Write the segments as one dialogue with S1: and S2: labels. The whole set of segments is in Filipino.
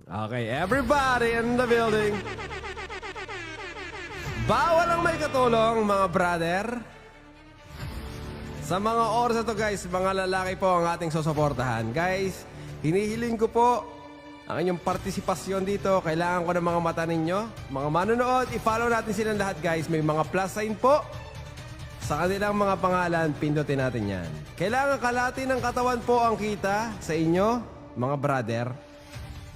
S1: Okay, everybody in the building. Bawal ang may katulong, mga brother. Sa mga oras na to, guys, mga lalaki po ang ating susuportahan. Guys, hinihiling ko po ang inyong partisipasyon dito. Kailangan ko ng mga mata ninyo. Mga manonood, i-follow natin silang lahat, guys. May mga plus sign po sa kanilang mga pangalan. Pindutin natin yan. Kailangan kalahati ng katawan po ang kita sa inyo, mga brother.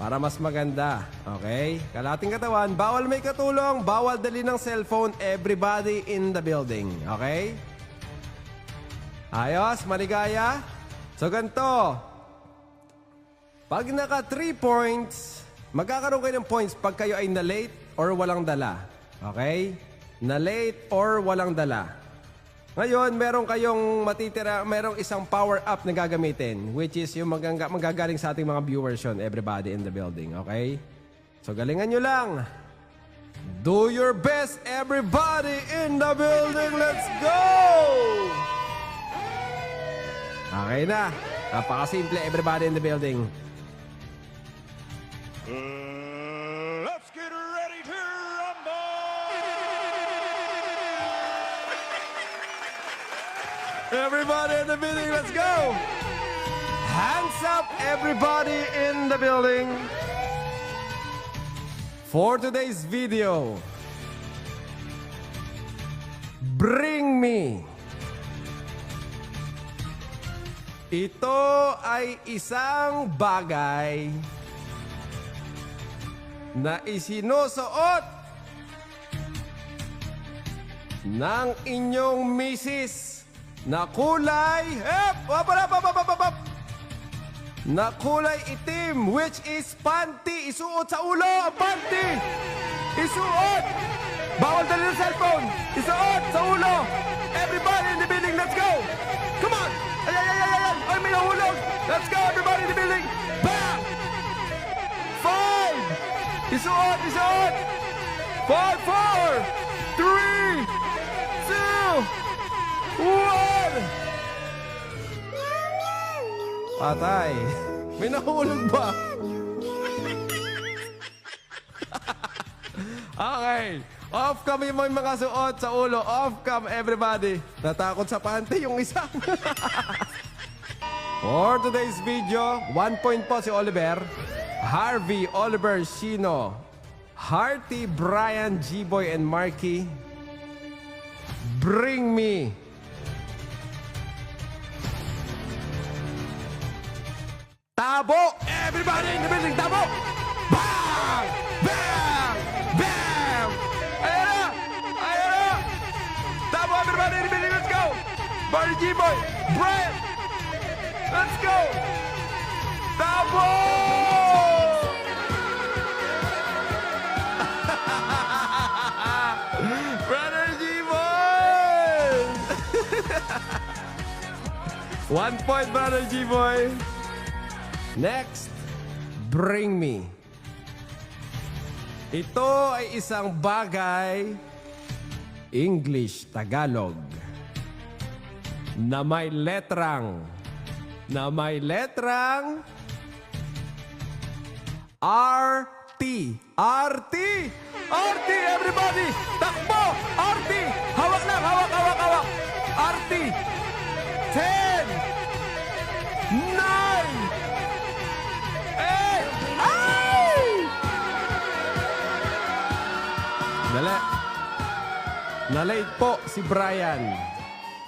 S1: Para mas maganda. Okay? Kalating katawan. Bawal may katulong. Bawal dali ng cellphone. Everybody in the building. Okay? Ayos? Maligaya? So, ganito. Pag naka 3 points, magkakaroon kayo ng points pag kayo ay na-late or walang dala. Okay? Na-late or walang dala. Ngayon, meron kayong matitira, merong isang power-up na gagamitin, which is yung magagaling sa ating mga viewers yun, everybody in the building, okay? So, galingan nyo lang. Do your best, everybody in the building. Let's go! Okay na. Napakasimple, everybody in the building.
S2: Let's get ready to rumble!
S1: Everybody in the building, let's go! Hands up, everybody in the building. For today's video, bring me. Ito ay isang bagay na isinusuot ng inyong misis. Na kulay, na kulay itim, which is panty. Isuot sa ulo ang panty. Isuot. Bawal dali ng cellphone. Isuot sa ulo. Everybody in the building, let's go. Come on. Ay. Ay, may nahulog. Let's go, everybody in the building. Bam! 5. Isuot. 5, 4, 3, 2, 1! Patay. May nahulog ba? Okay. Off cam yung mga suot sa ulo. Off cam, everybody. Natakot sa panty yung isa. For today's video, 1 point po si Oliver. Harvey, Oliver, Shino, Hearty, Brian, G-Boy, and Marky. Bring me. Tabo! Everybody in the building, tabo! Bang! Bang! Bang! Ayan na! Tabo, everybody in the building, let's go! Barry G-Boy! Brett! Let's go! Tabo! Brother G-Boy! 1 point, Brother G-Boy! Next, bring me. Ito ay isang bagay, English, Tagalog, na may letrang RT. RT! RT, everybody! Takbo! RT! Hawak lang, hawak! RT! 10! 9! Dali. Na-late po si Brian.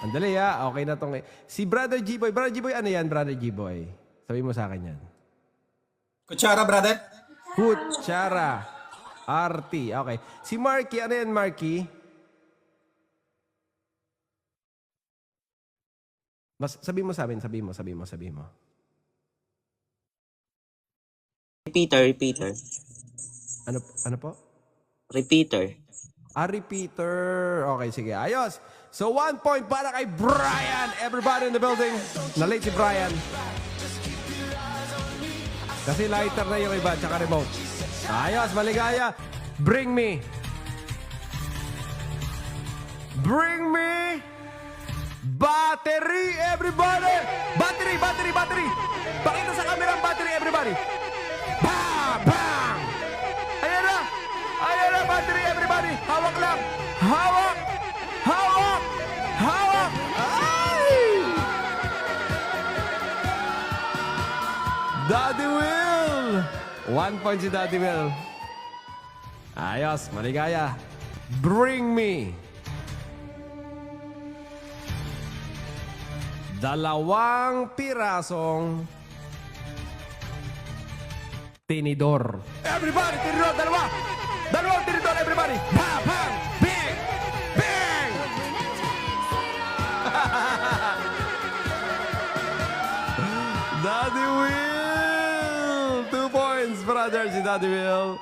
S1: Andali ha. Okay na tong... Si Brother G-Boy. Brother G-Boy, ano yan, Brother G-Boy? Sabi mo sa akin yan.
S3: Kutsara, brother.
S1: Kutsara. RT. Okay. Si Marky, ano yan, Marky? Sabi mo sa amin. Sabi mo.
S4: Repeater.
S1: Ano po?
S4: Repeater.
S1: Repeater. Okay, sige. Ayos. So, 1 point para kay Brian. Everybody in the building. Na-late si Brian. Kasi lighter na yung iba, tsaka remote. Ayos, maligaya. Bring me. Battery, everybody. Battery. Pakita sa camera ang battery, everybody. Bam! Hawak! Hawak! Hawak! Ay! Daddy Will! 1 point si Daddy Will. Ayos, maligaya. Bring me. 2 pirasong tinidor. Everybody, tinidor, dalawa! Dalawang tinidor, everybody! Bang! Bang! Bang! Bang! Daddy Will! 2 points, brother, si Daddy Will.